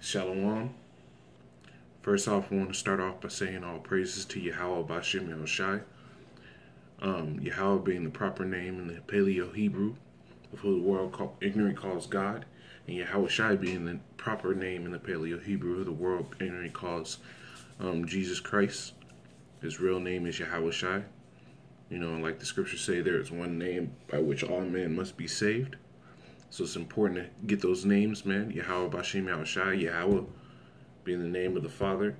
Shalom. First off, I want to start off by saying all praises to Yahweh Bashem Yahushai. Yahweh being the proper name in the Paleo-Hebrew of who the world ignorant calls God, and Yahushai being the proper name in the Paleo-Hebrew of the world ignorant calls Jesus Christ. His real name is Yahushai. You know, like the scriptures say, there is one name by which all men must be saved. So it's important to get those names, man. Yahweh Bashem Yahushai, Yahweh being the name of the Father,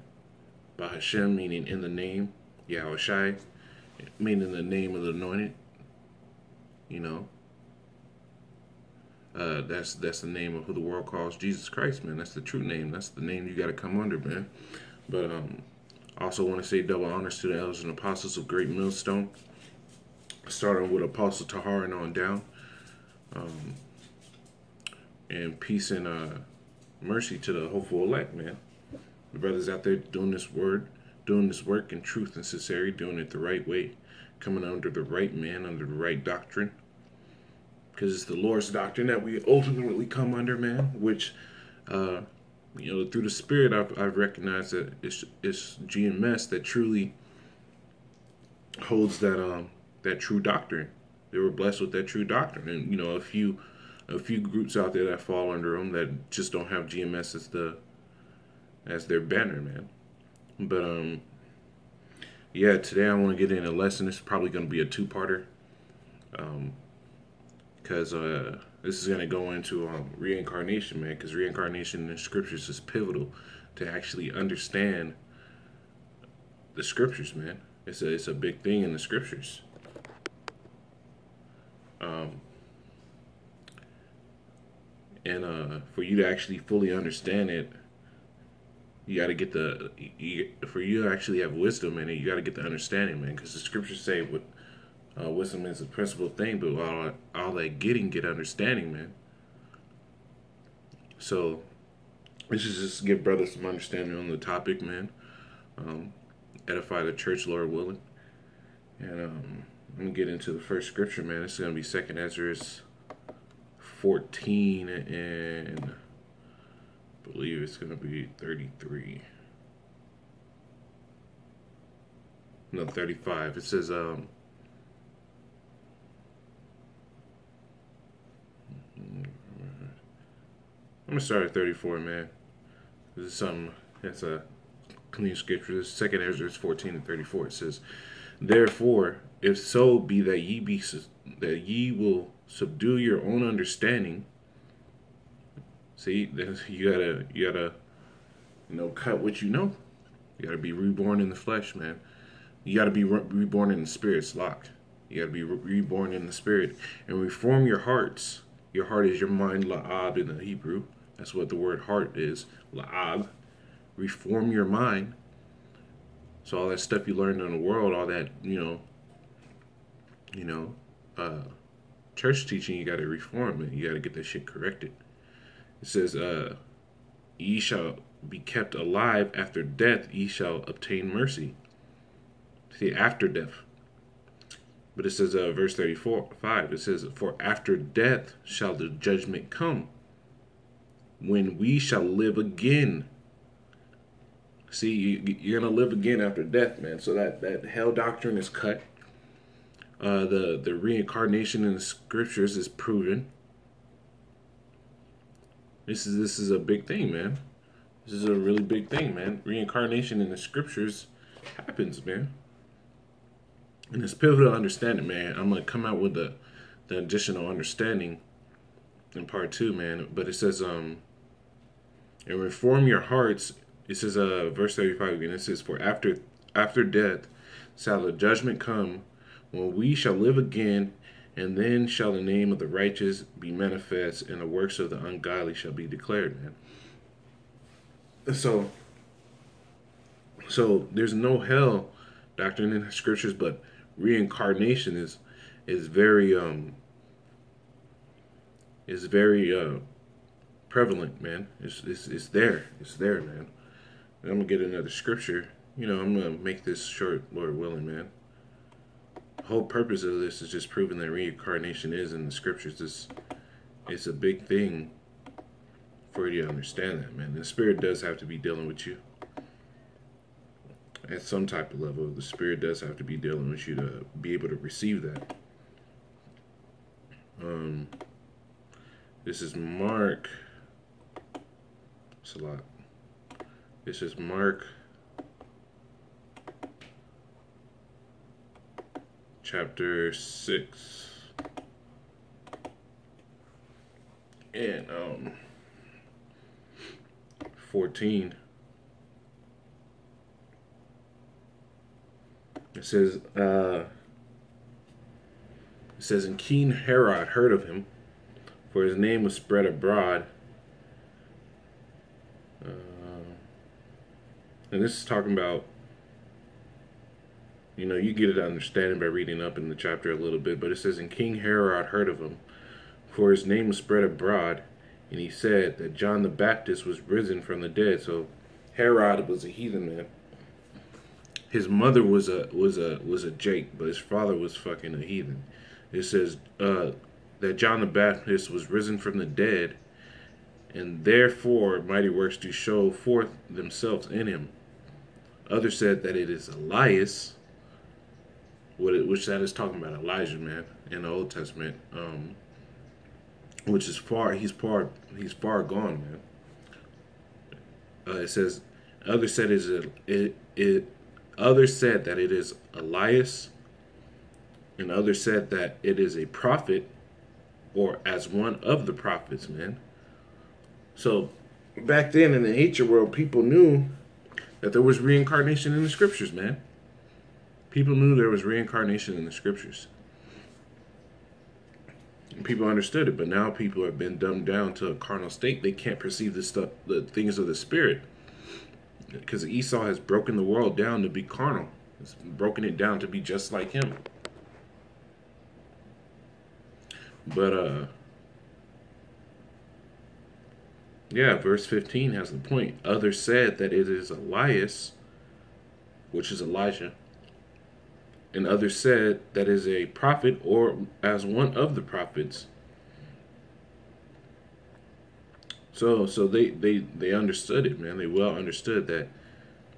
Bahashem meaning in the name, Yahushai meaning the name of the anointed. You know, that's the name of who the world calls Jesus Christ, man. That's the true name. That's the name you got to come under, man. But I also want to say double honors to the elders and apostles of Great Millstone, starting with Apostle Tahar and on down. And peace and mercy to the hopeful elect, man. The brothers out there doing this work in truth and sincerity, doing it the right way, coming under the right man, under the right doctrine. Because it's the Lord's doctrine that we ultimately come under, man. Which, you know, through the Spirit, I've recognized that it's GMS that truly holds that true doctrine. They were blessed with that true doctrine, and you know, a few groups out there that fall under them that just don't have GMS as their banner, man. But yeah, today I want to get in a lesson. It's probably going to be a two-parter, because this is going to go into reincarnation, man. Because reincarnation in the scriptures is pivotal to actually understand the scriptures, man. It's a big thing in the scriptures. And for you to actually fully understand it, you got to get for you to actually have wisdom in it, you got to get the understanding, man. Because the scriptures say wisdom is the principal thing, but all that get understanding, man. So this is just to give brothers some understanding on the topic, man. Edify the church, Lord willing. And I'm going to get into the first scripture, man. This is going to be 2nd Ezra 14, and I believe it's going to be 33. No, 35. It says, I'm going to start at 34, man. This is something that's a clean scripture. This 2nd Ezra 14 and 34. It says, therefore, if so be that ye will subdue your own understanding. See, you gotta, you know, cut what you know. You gotta be reborn in the flesh, man. You gotta be reborn in the spirit's locked. You gotta be reborn in the spirit and reform your hearts. Your heart is your mind, la'ab in the Hebrew. That's what the word heart is, la'ab. Reform your mind. So all that stuff you learned in the world, all that, you know, church teaching, you got to reform it. You got to get that shit corrected. It says, ye shall be kept alive after death, ye shall obtain mercy. See, after death. But it says, verse 5, it says, for after death shall the judgment come, when we shall live again. See, you're going to live again after death, man. So that hell doctrine is cut. The reincarnation in the scriptures is proven. This is a big thing, man. This is a really big thing, man. Reincarnation in the scriptures happens, man. And it's pivotal to understand it, man. I'm going to come out with the additional understanding in part 2, man. But it says, and reform your hearts. It says, verse 35 again, it says, for after death shall the judgment come, when we shall live again, and then shall the name of the righteous be manifest, and the works of the ungodly shall be declared, man. So there's no hell doctrine in the scriptures, but reincarnation is very prevalent, man. It's there, man. And I'm gonna get another scripture. You know, I'm gonna make this short, Lord willing, man. The whole purpose of this is just proving that reincarnation is in the scriptures. It's a big thing for you to understand that, man. The Spirit does have to be dealing with you at some type of level. The Spirit does have to be dealing with you to be able to receive that. This is Mark. It's a lot. This is Mark chapter 6 and 14. It says, and King Herod heard of him, for his name was spread abroad. And this is talking about, you know, you get an understanding by reading up in the chapter a little bit, but it says, and King Herod heard of him, for his name was spread abroad, and he said that John the Baptist was risen from the dead. So Herod was a heathen man. His mother was a Jake, but his father was fucking a heathen. It says that John the Baptist was risen from the dead, and therefore mighty works do show forth themselves in him. Others said that it is Elias, which that is talking about Elijah, man, in the Old Testament, which is he's far gone, man. It says others said others said that it is Elias, and others said that it is a prophet, or as one of the prophets, man. So back then in the ancient world, people knew that there was reincarnation in the scriptures, man. People knew there was reincarnation in the scriptures. And people understood it, but now people have been dumbed down to a carnal state. They can't perceive the things of the spirit. Because Esau has broken the world down to be carnal. It's broken it down to be just like him. But, yeah, verse 15 has the point. Others said that it is Elias, which is Elijah. And others said that it is a prophet, or as one of the prophets. So they understood it, man. They well understood that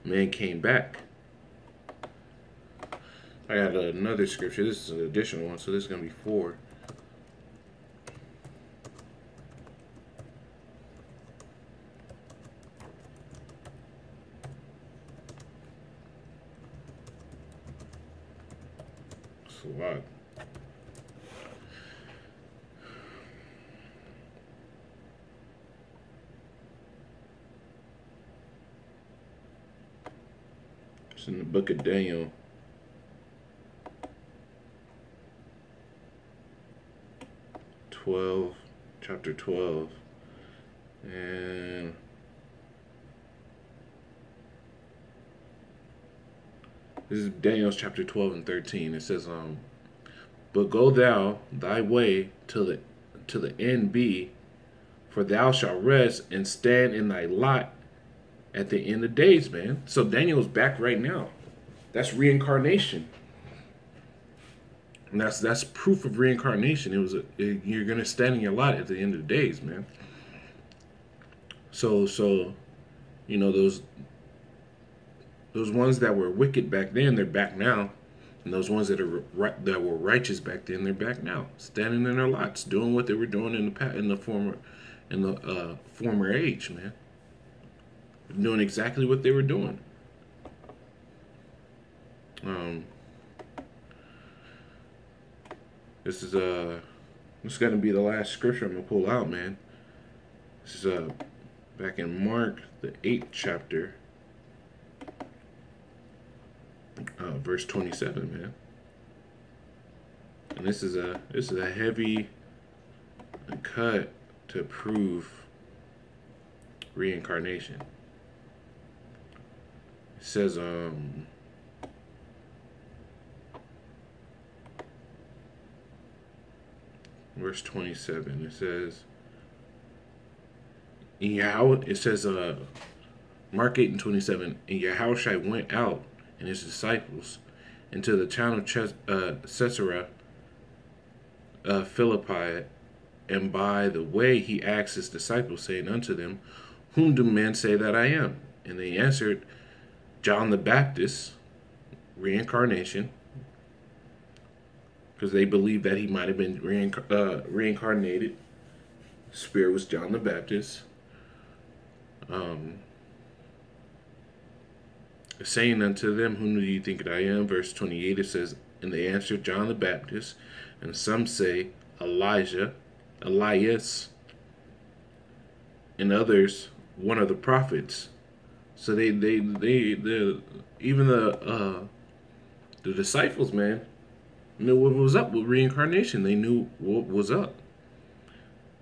man came back. I got another scripture. This is an additional one, so this is going to be 4. It's a lot. It's in the book of Daniel. Chapter 12. And this is Daniel's chapter 12 and 13. It says, but go thou thy way till the end be, for thou shalt rest and stand in thy lot at the end of days, man. So Daniel's back right now. That's reincarnation. And that's proof of reincarnation. You're gonna stand in your lot at the end of the days, man. So you know, those ones that were wicked back then, they're back now, and those ones that were righteous back then, they're back now, standing in their lots, doing what they were doing in the former age, man. Doing exactly what they were doing. This is gonna be the last scripture I'm gonna pull out, man. This is back in Mark, the 8th chapter, verse 27, man. And this is a heavy cut to prove reincarnation. It says, verse 27, it says, Mark 8 and 27, and Yahushua went out and his disciples into the town of Caesarea Philippi, And by the way he asked his disciples, saying unto them, Whom do men say that I am? And they answered, John the Baptist, Reincarnation, because they believed that he might have been reincarnated. Spirit was John the Baptist. Saying unto them, Whom do you think that I am? Verse 28, it says, And they answered, John the Baptist, and some say Elijah, Elias, and others one of the prophets. So they even the disciples, man, knew what was up with reincarnation. They knew what was up.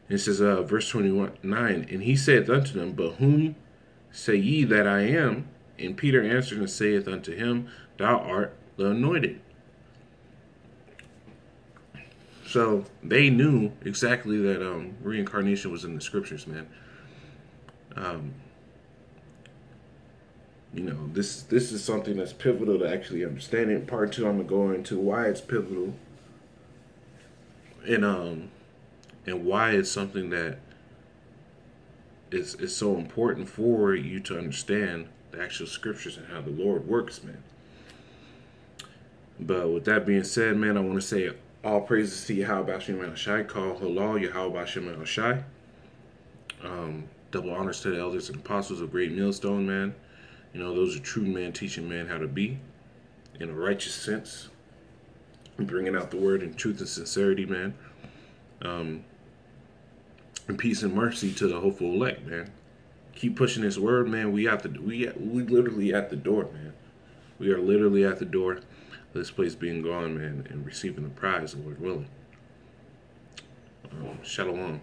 It says, verse 29, And he saith unto them, But whom say ye that I am? And Peter answered and saith unto him, Thou art the anointed. So they knew exactly that reincarnation was in the scriptures, man. You know, this is something that's pivotal to actually understand it. Part 2, I'm gonna go into why it's pivotal, and why it's something that is so important for you to understand the actual scriptures and how the Lord works, man. But with that being said, man, I want to say all praises to Yahweh Bashim Shai, call halal Yahweh Bashim Shai. Double honors to the elders and apostles of Great Millstone, man. You know, those are true men teaching man how to be in a righteous sense, and bringing out the word in truth and sincerity, man. And peace and mercy to the hopeful elect, man. Keep pushing this word, man. We literally at the door, man. We are literally at the door of this place being gone, man, and receiving the prize, Lord willing. Shalom.